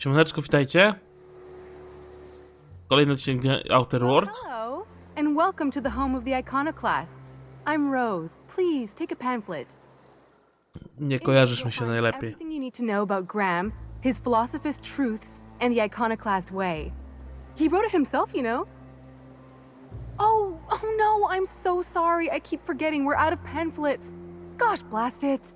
Siemaneczko, witajcie. Kolejny odcinek Outer Worlds. Hello, and welcome to the home of the Iconoclasts. I'm Rose. Please take a pamphlet. Nie kojarzysz mi się najlepiej. Everything you need to know about Graham, his philosophist truths, and the Iconoclast way. He wrote it himself, you know. Oh no, I'm so sorry. I keep forgetting we're out of pamphlets. Gosh, blast it.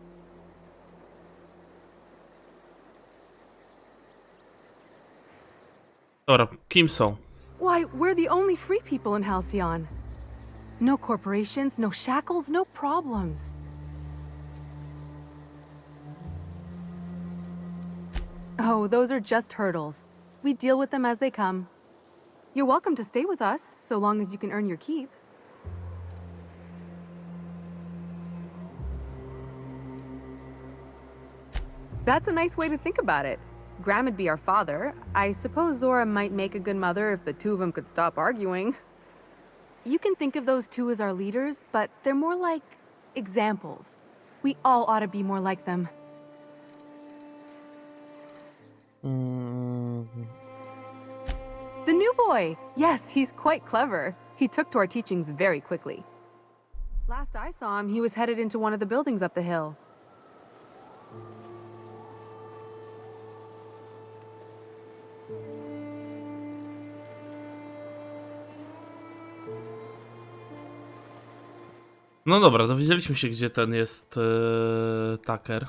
Dobra, kim są? Why, we're the only free people in Halcyon. No corporations, no shackles, no problems. Oh, those are just hurdles. We deal with them as they come. You're welcome to stay with us, so long as you can earn your keep. That's a nice way to think about it. Graham would be our father. I suppose Zora might make a good mother if the two of them could stop arguing. You can think of those two as our leaders, but they're more like examples. We all ought to be more like them. The new boy! Yes, he's quite clever. He took to our teachings very quickly. Last I saw him, he was headed into one of the buildings up the hill. No dobra, dowiedzieliśmy się, gdzie ten jest Tucker.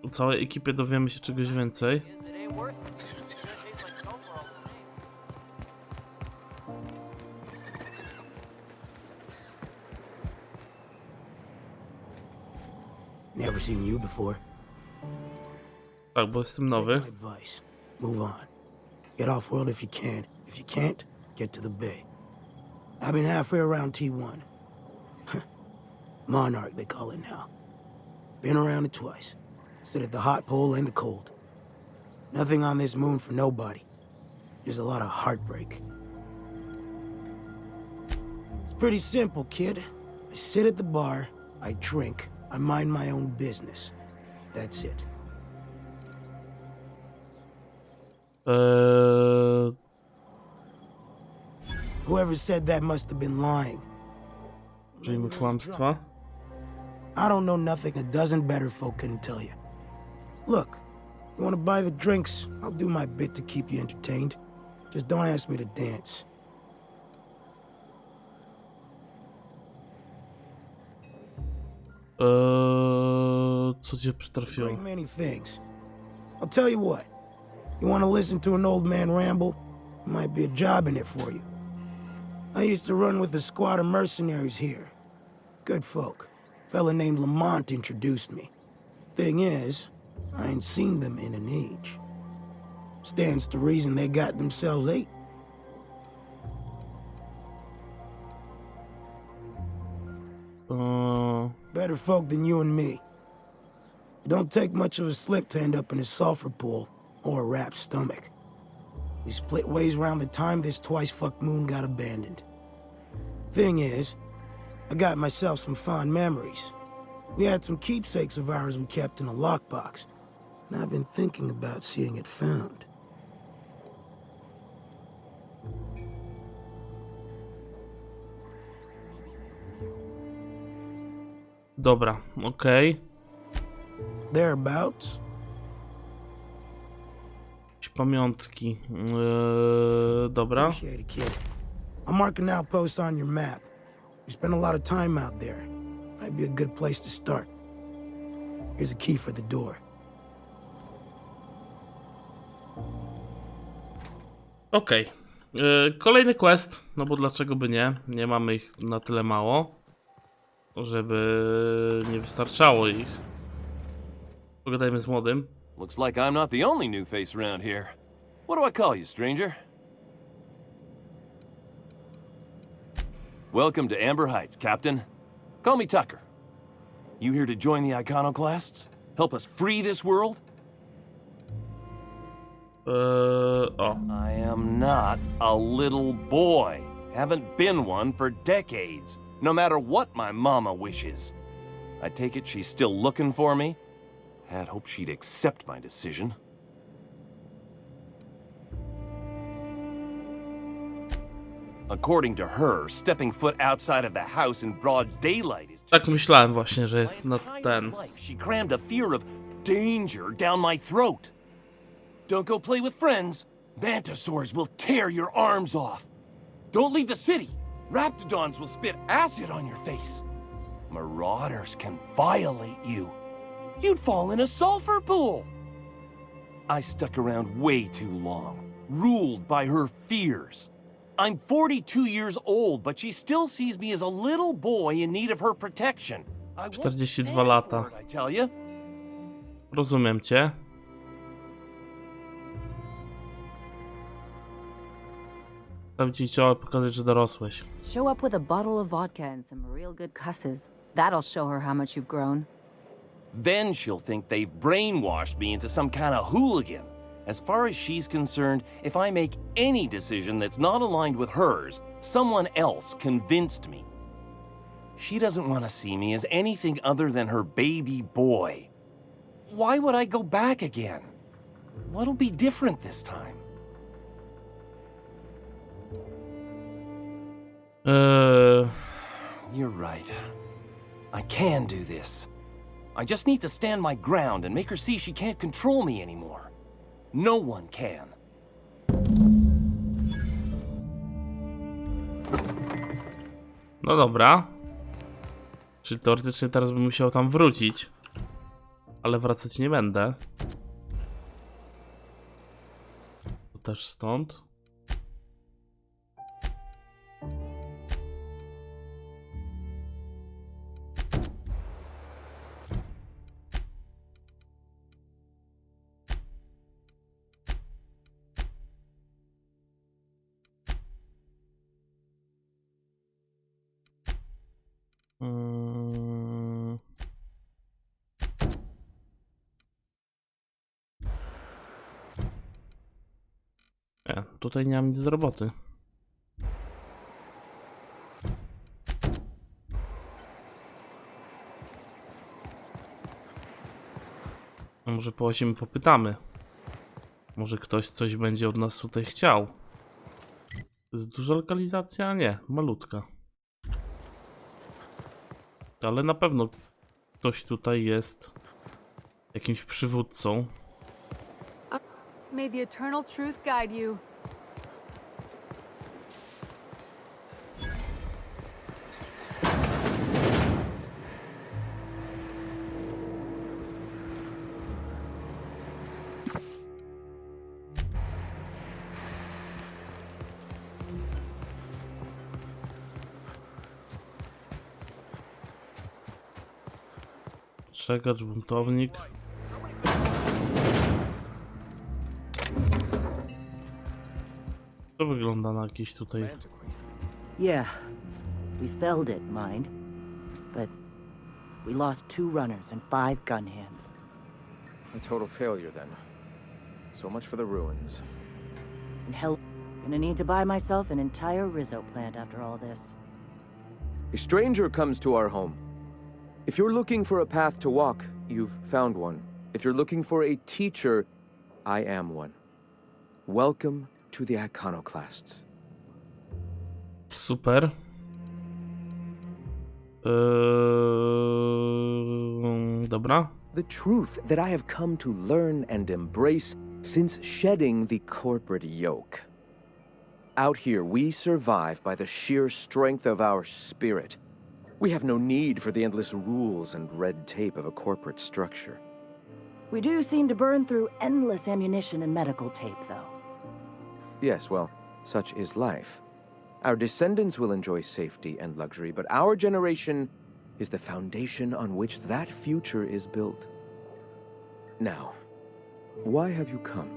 O całej ekipie dowiemy się czegoś więcej. Never seen you before. Tak, bo jestem nowy. Advice. Move on. Get off world if you can. If you can't, get to the bay. I've been halfway around T1. Monarch, they call it now. Been around it twice. Stood at the hot pole and the cold. Nothing on this moon for nobody. Just a lot of heartbreak. It's pretty simple, kid. I sit at the bar, I drink, I mind my own business. That's it. Whoever said that must have been lying. Użyjmy kłamstwa. I don't know nothing a dozen better folk couldn't tell you. Look, you want to buy the drinks, I'll do my bit to keep you entertained. Just don't ask me to dance. Co cię przytrafiło? Great many things. I'll tell you what. You want to listen to an old man ramble? There might be a job in it for you. I used to run with a squad of mercenaries here. Good folk. Fella named Lamont introduced me. Thing is, I ain't seen them in an age. Stands to reason they got themselves ate. Better folk than you and me. It don't take much of a slip to end up in a sulfur pool or a wrapped stomach. We split ways around the time this twice-fucked moon got abandoned. Thing is, I got myself some fond memories. We had some keepsakes of ours we kept in a lockbox, and I've been thinking about seeing it found. Dobra, okej. Thereabouts. Jakieś pamiątki. Dobra. Appreciate it, kid. I'm marking outposts on your map. You spend a lot of time out there. Might be a good place to start. Here's a key for the door. Okej. Kolejny quest, no bo dlaczego by nie? Nie mamy ich na tyle mało, żeby nie wystarczało ich. Pogadajmy z młodym. Looks like I'm not the only new face around here. What do I call you, stranger? Welcome to Amber Heights, Captain. Call me Tucker. You here to join the Iconoclasts? Help us free this world? O. I am not a little boy. Haven't been one for decades, no matter what my mama wishes. I take it she's still looking for me? Had hoped she'd accept my decision. According to her, stepping foot outside of the house in broad daylight is Tak myślałem właśnie, że jest my na entire ten. life she crammed a fear of danger down my throat. Don't go play with friends. Mantisaurs will tear your arms off. Don't leave the city. Raptidons will spit acid on your face. Marauders can violate you. You'd fall in a sulfur pool. I stuck around way too long, ruled by her fears. I'm 42 years old, but she still sees me as a little boy in need of her protection. I won't 42 stand lata. for it, I tell you. Rozumiem cię. Tam ci chciała pokazać, że dorosłeś. Show up with a bottle of vodka and some real good cusses. That'll show her how much you've grown. Then she'll think they've brainwashed me into some kind of hooligan. As far as she's concerned, if I make any decision that's not aligned with hers, someone else convinced me. She doesn't want to see me as anything other than her baby boy. Why would I go back again? What'll be different this time? You're right. I can do this. I just need to stand my ground and make her see she can't control me anymore. No one can. No dobra. Czyli teoretycznie teraz bym musiał tam wrócić. Ale wracać nie będę. To też stąd. Nie, tutaj nie mam nic z roboty. A może połazimy, popytamy. Może ktoś coś będzie od nas tutaj chciał. To jest duża lokalizacja? Nie, malutka. Ale na pewno ktoś tutaj jest jakimś przywódcą. May the eternal truth guide you. Strzegacz, buntownik. To wygląda na jakiś tutaj... Yeah, we felled it, mind. But we lost 2 runners and 5 gun hands. A total failure, then. So much for the ruins. And hell, gonna need to buy myself an entire Rizzo plant after all this. A stranger comes to our home. If you're looking for a path to walk, you've found one. If you're looking for a teacher, I am one. Welcome to the Iconoclasts. Super. Dobra. The truth that I have come to learn and embrace since shedding the corporate yoke. Out here, we survive by the sheer strength of our spirit. We have no need for the endless rules and red tape of a corporate structure. We do seem to burn through endless ammunition and medical tape, though. Yes, well, such is life. Our descendants will enjoy safety and luxury, but our generation is the foundation on which that future is built. Now, why have you come?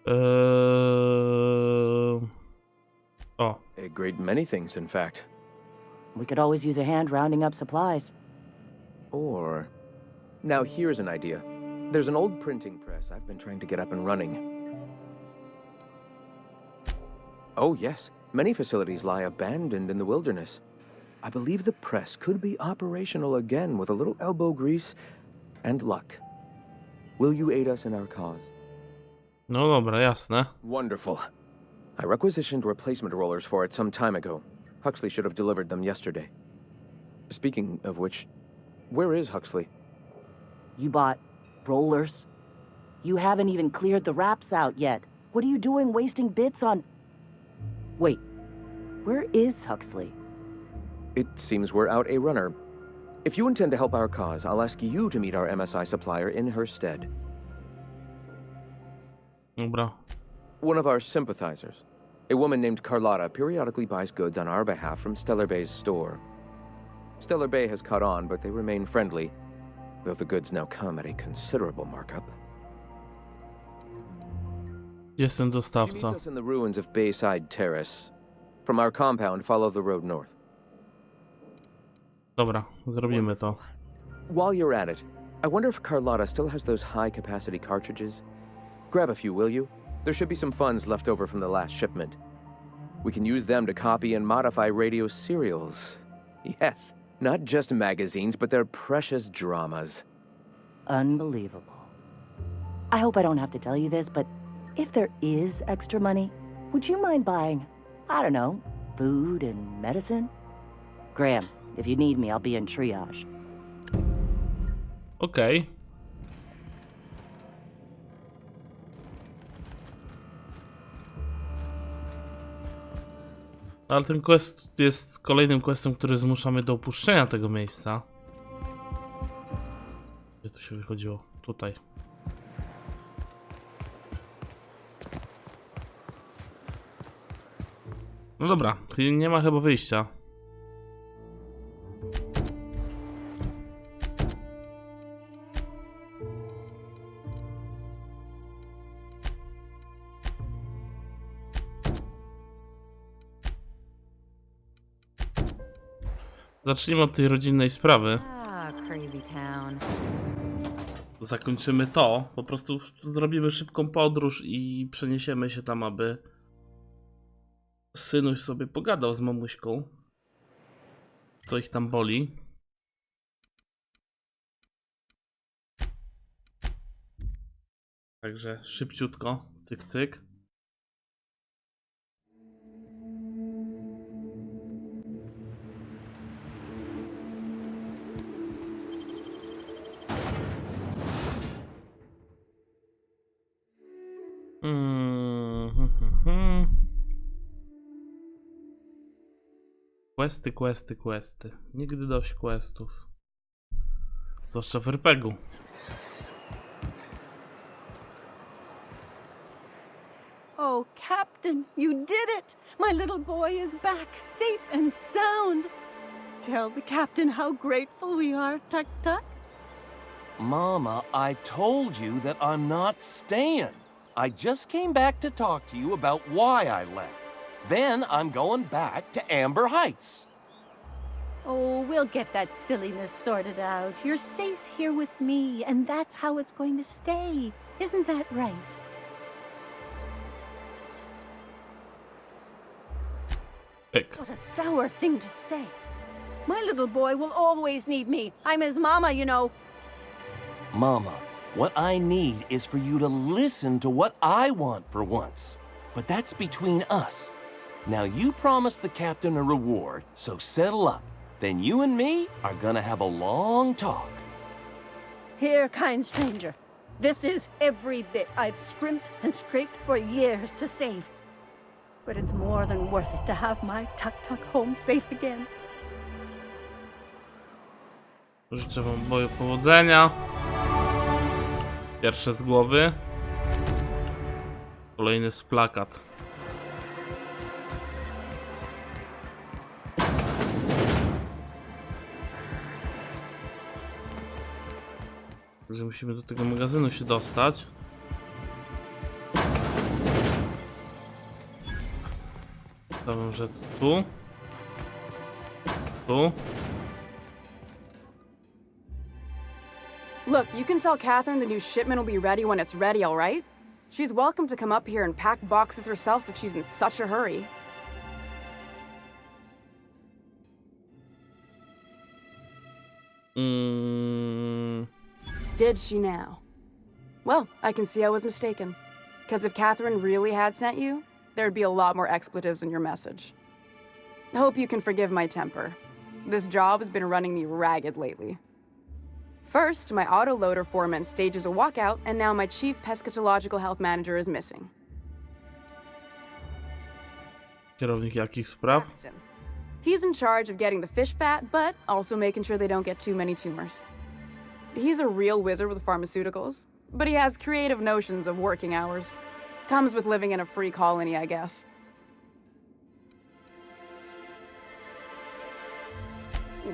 O, A great many things, in fact. We could always use a hand rounding up supplies. Or... Now here's an idea. There's an old printing press I've been trying to get up and running. Oh yes, many facilities lie abandoned in the wilderness. I believe the press could be operational again with a little elbow grease and luck. Will you aid us in our cause? No dobra, jasne. Wonderful. I requisitioned replacement rollers for it some time ago. Huxley should have delivered them yesterday. Speaking of which, where is Huxley? You bought rollers? You haven't even cleared the wraps out yet. What are you doing wasting bits on... Wait, where is Huxley? It seems we're out a runner. If you intend to help our cause, I'll ask you to meet our MSI supplier in her stead. Dobra. One of our sympathizers, a woman named Carlotta, periodically buys goods on our behalf from Stellar Bay's store. Stellar Bay has caught on, but they remain friendly, though the goods now come at a considerable markup. Jestem She meets dostawca. us in the ruins of Bayside Terrace. From our compound, follow the road north. Dobra, zrobimy to. While you're at it, I wonder if Carlotta still has those high-capacity cartridges? Grab a few, will you? There should be some funds left over from the last shipment. We can use them to copy and modify radio serials. Yes, not just magazines, but their precious dramas. Unbelievable. I hope I don't have to tell you this, but if there is extra money, would you mind buying, I don't know, food and medicine? Graham, if you need me, I'll be in triage. Okej. Ale ten quest jest kolejnym questem, który zmusza mnie do opuszczenia tego miejsca. Gdzie to się wychodziło? Tutaj. No dobra, nie ma chyba wyjścia. Zacznijmy od tej rodzinnej sprawy. Ah, crazy town. Zakończymy to. Po prostu zrobimy szybką podróż i przeniesiemy się tam, aby synuś sobie pogadał z mamuśką. Co ich tam boli. Także szybciutko. Cyk, cyk. Questy, questy, questy. Nigdy dość questów. Zwłaszcza w RPG-u. Oh, Captain, you did it! My little boy is back, safe and sound. Tell the captain how grateful we are, Tuk Tuk. Mama, I told you that I'm not staying. I just came back to talk to you about why I left. Then I'm going back to Amber Heights. Oh, we'll get that silliness sorted out. You're safe here with me, and that's how it's going to stay. Isn't that right? Pyk. What a sour thing to say. My little boy will always need me. I'm his mama, you know. Mama, what I need is for you to listen to what I want for once. But that's between us. Now you promised the captain a reward, so settle up. Then you and me are gonna have a long talk. Here, kind stranger. This is every bit I've scrimped and scraped for years to save. But it's more than worth it to have my Tuk Tuk home safe again. Życzę wam boju powodzenia. Pierwsze z głowy. Kolejny z plakat. Także musimy do tego magazynu się dostać. Stawiam, że tu. Tu. Look, you can tell Catherine the new shipment will be ready when it's ready, all right? She's welcome to come up here and pack boxes herself if she's in such a hurry. Did she now? Well, I can see I was mistaken. Because if Catherine really had sent you, there'd be a lot more expletives in your message. I hope you can forgive my temper. This job has been running me ragged lately. First, my autoloader foreman stages a walkout, and now my chief pescatological health manager is missing. Kierownik jakich spraw? Paxton. He's in charge of getting the fish fat, but also making sure they don't get too many tumors. He's a real wizard with pharmaceuticals, but he has creative notions of working hours. Comes with living in a free colony, I guess.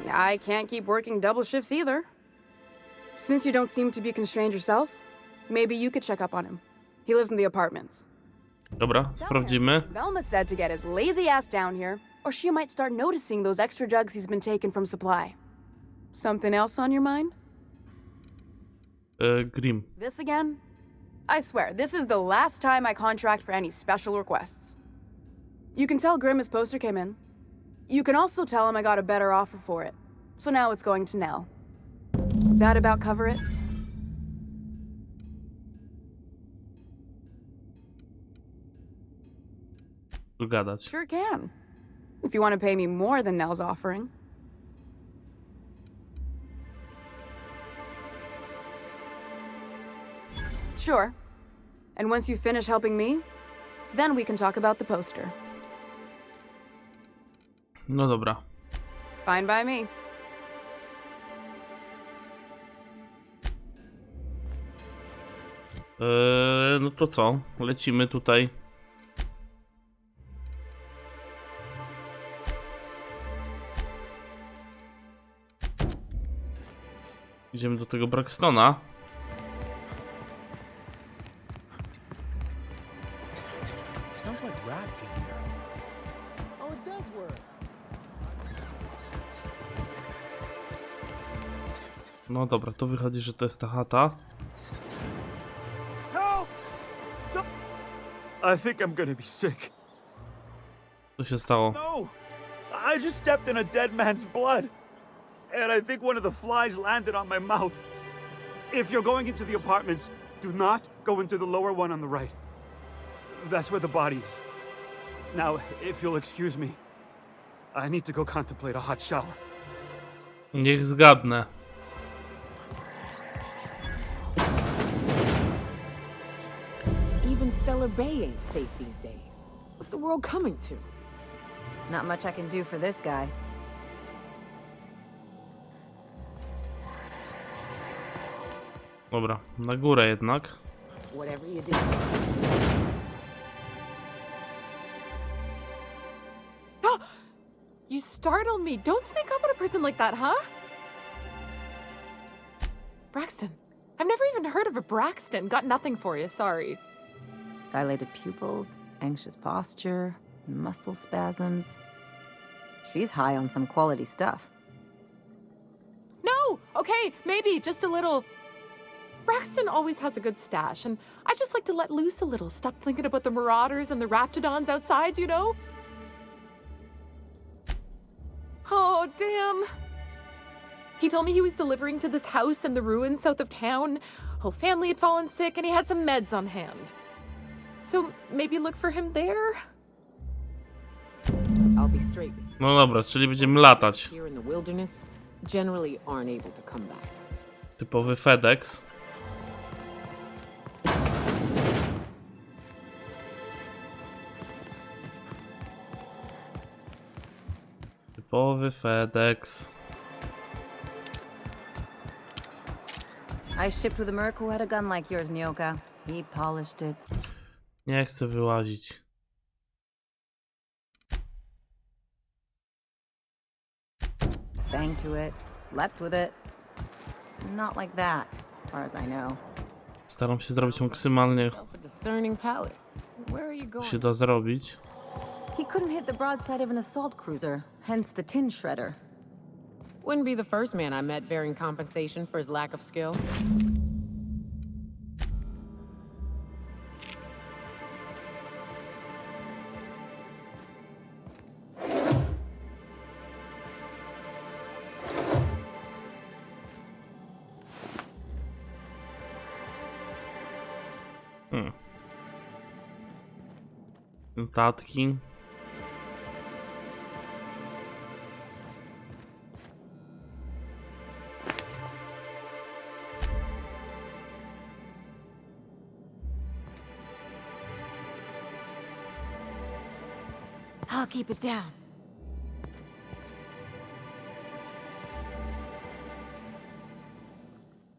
I can't keep working double shifts either. Since you don't seem to be constrained yourself, maybe you could check up on him. He lives in the apartments. Dobra, sprawdzimy. Velma said to get his lazy ass down here, or she might start noticing those extra jugs he's been taking from supply. Something else on your mind? Grim. This again? I swear, this is the last time I contract for any special requests. You can tell Grim his poster came in. You can also tell him I got a better offer for it. So now it's going to Nell. That about cover it? Dogadać. Sure can. If you want to pay me more than Nell's offering. Sure. And once you finish helping me, then we can talk about the poster. No dobra. Fine by me. No to co? Lecimy tutaj. Idziemy do tego Braxtona. Smells like rat in here. Oh, it does work. No dobra, to wychodzi, że to jest ta chata. Help! I think I'm gonna be sick. Co się stało? No! I just stepped in a dead man's blood. And I think one of the flies landed on my mouth. If you're going into the apartments, do not go into the lower one on the right. That's where the body is. Now, if you'll excuse me, I need to go contemplate a hot shower. Niech zgadnę. Even Stellar Bay ain't safe these days. What's the world coming to? Not much I can do for this guy. Dobra, na górę jednak. Whatever you do. You startled me. Don't sneak up on a person like that, huh? Braxton. I've never even heard of a Braxton. Got nothing for you, sorry. Dilated pupils, anxious posture, muscle spasms. She's high on some quality stuff. No! Okay, maybe just a little. Braxton always has a good stash, and I just like to let loose a little. Stop thinking about the marauders and the raptidons outside, you know? Oh, damn. He told me he was delivering to this house in the ruins south of town. Whole family had fallen sick, and he had some meds on hand. So maybe look for him there? I'll be straight with you. No dobra, czyli będziemy latać. Here in the wilderness, generally aren't able to come back. Typowy FedEx. Typowy FedEx. I shipped with a merc who had a gun like yours, Nyoka. He polished it. Nie chcę wyłazić. Sang to it, slept with it. Not like that, as far as I know. Staram się zrobić maksymalnie, Self a discerning palate. Where are you co going? się da zrobić. He couldn't hit the broadside of an assault cruiser, hence the tin shredder. Wouldn't be the first man I met bearing compensation for his lack of skill. Notatki. I'll keep it down.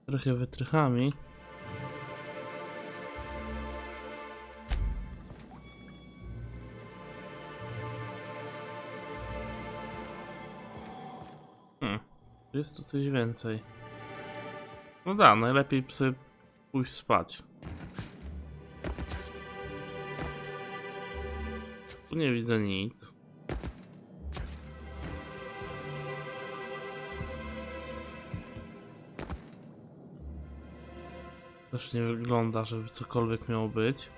Trochę wytrychami. Jest tu coś więcej. No da, najlepiej sobie pójść spać. Tu nie widzę nic. Też nie wygląda, żeby cokolwiek miało być.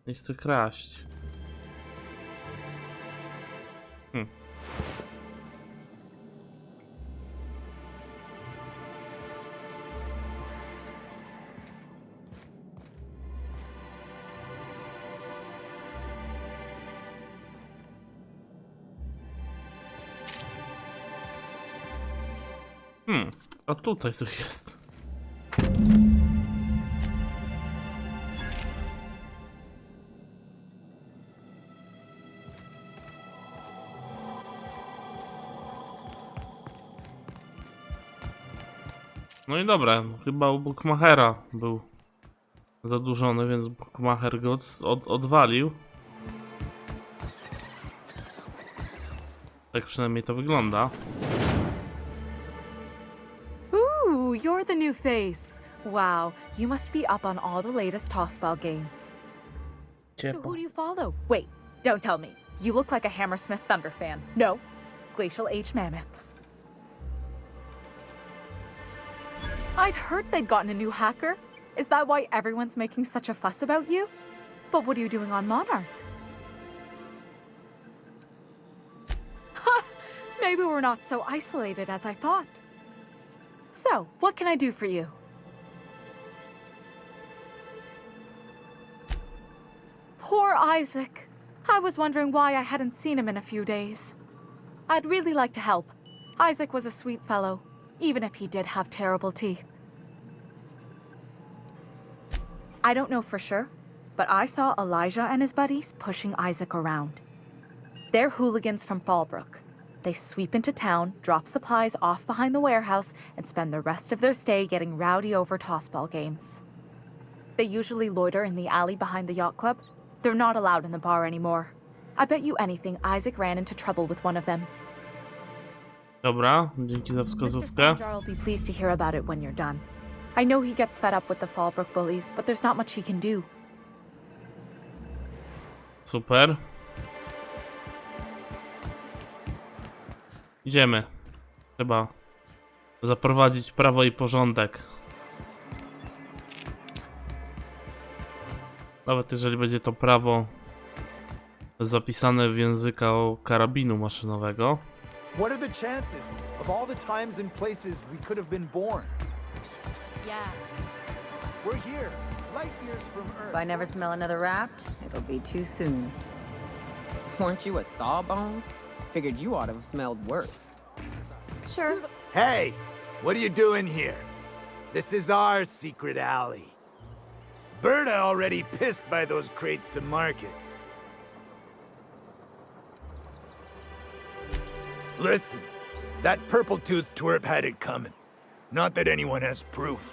Nie chcę kraść. A tutaj coś jest. No i dobra, chyba u Bookmachera był zadłużony, więc Bookmacher go odwalił. Tak przynajmniej to wygląda. Ooh, you're the new face. Wow, you must be up on all the latest tossball games. So who do you follow? Wait, don't tell me. You look like a Hammersmith Thunder fan. No, Glacial H Mammoths. I'd heard they'd gotten a new hacker. Is that why everyone's making such a fuss about you? But what are you doing on Monarch? Maybe we're not so isolated as I thought. So, what can I do for you? Poor Isaac. I was wondering why I hadn't seen him in a few days. I'd really like to help. Isaac was a sweet fellow, even if he did have terrible teeth. I don't know for sure, but I saw Elijah and his buddies pushing Isaac around. They're hooligans from Fallbrook. They sweep into town, drop supplies off behind the warehouse, and spend the rest of their stay getting rowdy over tossball games. They usually loiter in the alley behind the yacht club. They're not allowed in the bar anymore. I bet you anything Isaac ran into trouble with one of them. Dobra, dzięki za Mr. wskazówkę. Sanjar will be pleased to hear about it when you're done. I know he gets fed up with the Fallbrook bullies, but there's not much he can do. Super. Idziemy. Trzeba zaprowadzić prawo i porządek. Nawet jeżeli będzie to prawo zapisane w języku karabinu maszynowego. What are the chances of all the times and places we could have been born? Yeah. We're here, light years from Earth. If I never smell another Wrapped, it'll be too soon. Weren't you a Sawbones? Figured you ought to have smelled worse. Sure. Hey, what are you doing here? This is our secret alley. Berta already pissed by those crates to market. Listen, that purple-toothed twerp had it coming. Not that anyone has proof.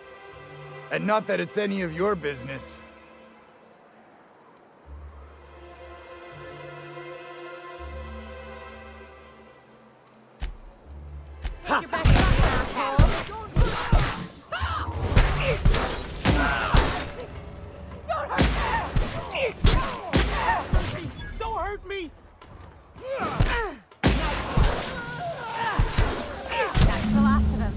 And not that it's any of your business. Don't hurt me! That's the last of him.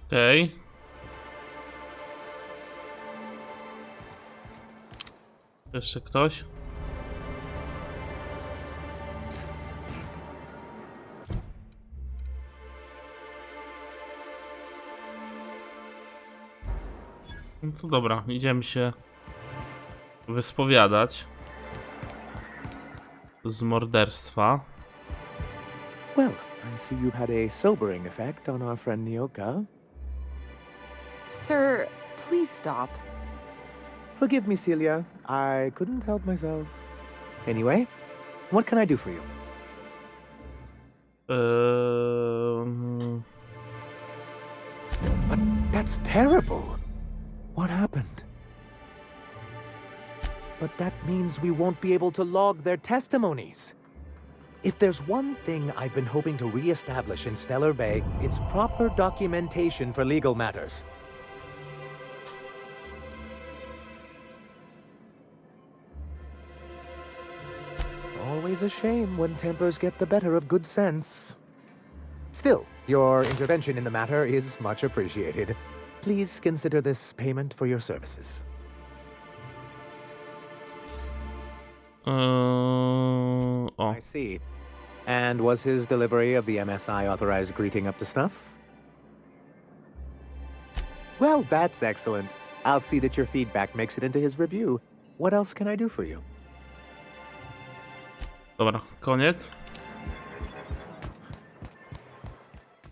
Okej. Jeszcze ktoś? No to dobra, idziemy się wyspowiadać z morderstwa. Well, I see you've had a sobering effect on our friend Nyoka. Sir, please stop. Forgive me, Celia. I couldn't help myself. Anyway, what can I do for you? But that's terrible. What happened? But that means we won't be able to log their testimonies. If there's one thing I've been hoping to re-establish in Stellar Bay, it's proper documentation for legal matters. Always a shame when tempers get the better of good sense. Still, your intervention in the matter is much appreciated. Please consider this payment for your services. O. I see. And was his delivery of the MSI authorized greeting up to snuff? Well, that's excellent. I'll see that your feedback makes it into his review. What else can I do for you? Dobra, koniec.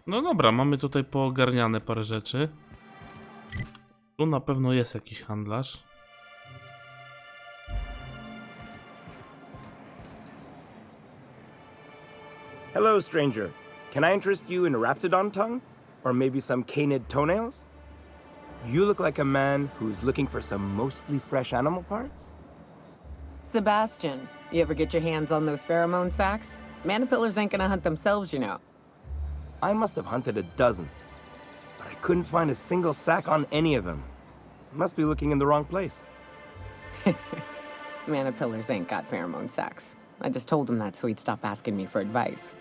No dobra, mamy tutaj poogarniane parę rzeczy. Tu na pewno jest jakiś handlarz. Hello, stranger. Can I interest you in Raptidon tongue? Or maybe some canid toenails? You look like a man who's looking for some mostly fresh animal parts? Sebastian, you ever get your hands on those pheromone sacs? Manipillars ain't gonna hunt themselves, you know. I must have hunted a dozen, but I couldn't find a single sack on any of them. Must be looking in the wrong place. Manipillars ain't got pheromone sacs. I just told him that so he'd stop asking me for advice.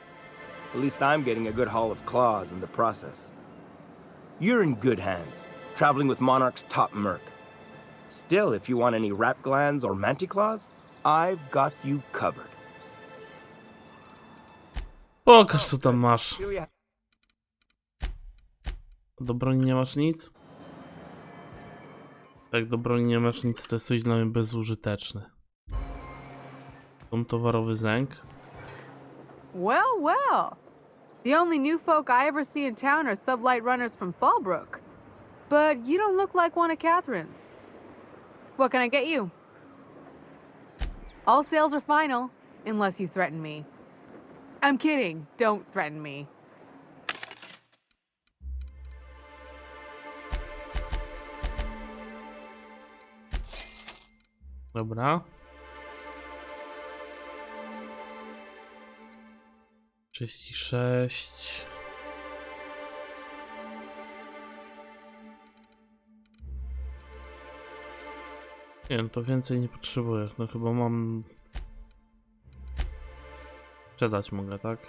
At least I'm getting a good haul of claws in the process. You're in good hands, traveling with Monarch's top merc. Still, if you want any rat glands or manticlaws, I've got you covered. Pokaż, co tam masz. Do broni nie masz nic? Jak do broni nie masz nic, to jest coś dla mnie bezużyteczne. Tom towarowy zęk. Well, well. The only new folk I ever see in town are sublight runners from Fallbrook. But you don't look like one of Catherine's. What can I get you? All sales are final, unless you threaten me. I'm kidding. Don't threaten me. Dobra. 36. Nie, no to więcej nie potrzebuję. No chyba mam... Sprzedać mogę, tak?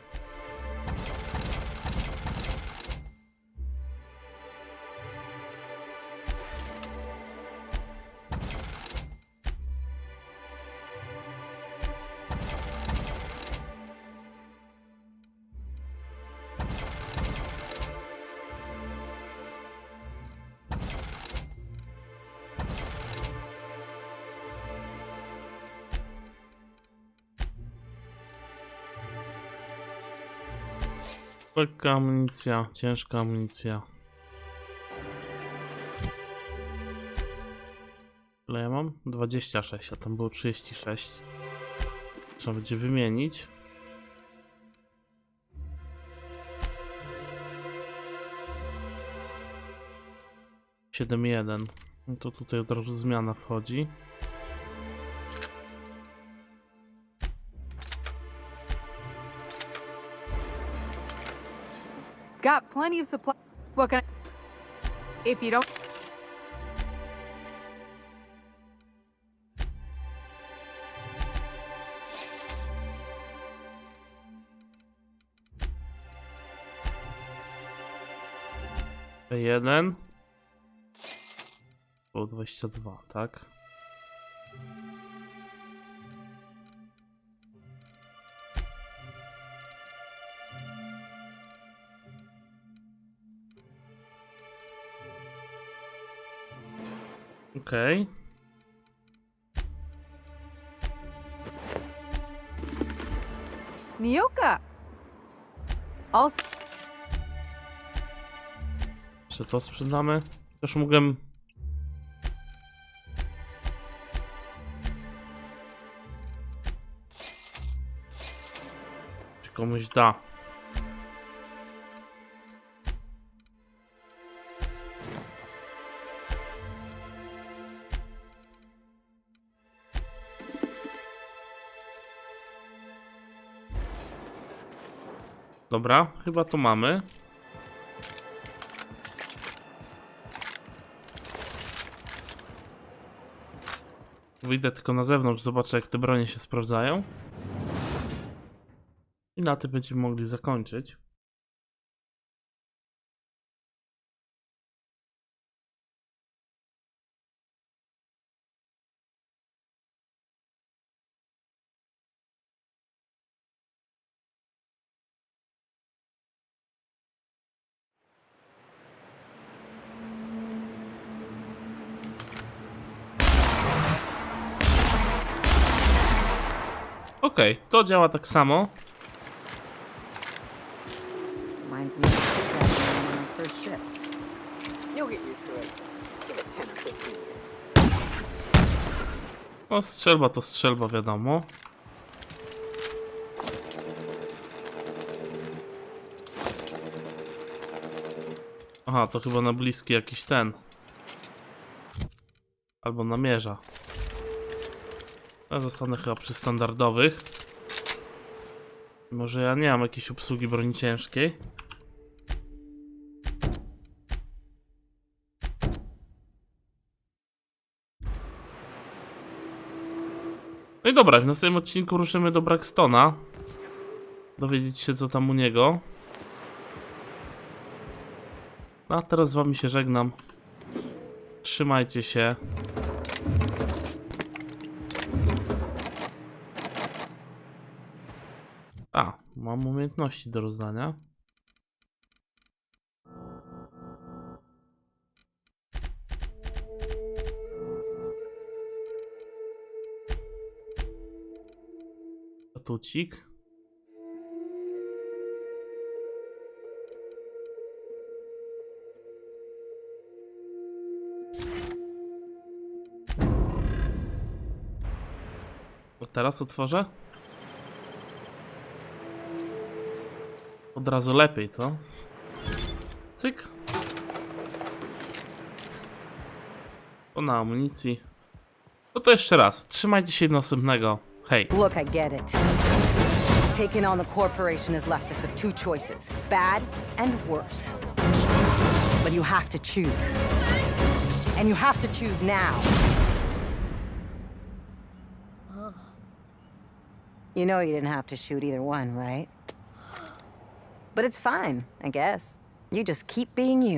Lekka amunicja, ciężka amunicja. Ile ja mam? 26, a tam było 36. Trzeba będzie wymienić. Siedem jeden. No to tutaj od razu zmiana wchodzi. Got plenty of supply. What can I... If you don't... P1. Było 22, tak? Okej. Nyoka! Also, Jeszcze to sprzedamy. Też mogłem... Czy komuś da. Dobra, chyba to mamy. Wyjdę tylko na zewnątrz, zobaczę jak te bronie się sprawdzają. I na tym będziemy mogli zakończyć. Okej, to działa tak samo. Reminds me of shipwrecking on one of my first ships. You'll get used to it. Give it 10 or 15 years. No strzelba to strzelba, wiadomo. Aha, to chyba na bliski jakiś ten. Albo namierza. Ja zostanę chyba przy standardowych. Może ja nie mam jakiejś obsługi broni ciężkiej. No i dobra, w następnym odcinku ruszymy do Braxtona. Dowiedzieć się co tam u niego. A teraz z wami się żegnam. Trzymajcie się. A, mam umiejętności do rozdania. Tucik. To teraz otworzę? Od razu lepiej, co? Cyk. To na amunicji. No to jeszcze raz. Trzymajcie się do następnego. Hej. Look, I get it. Taking on the corporation has left us with two choices, bad and worse. But you have to choose. And you have to choose now. You know you didn't have to shoot either one, right? But it's fine, I guess. You just keep being you.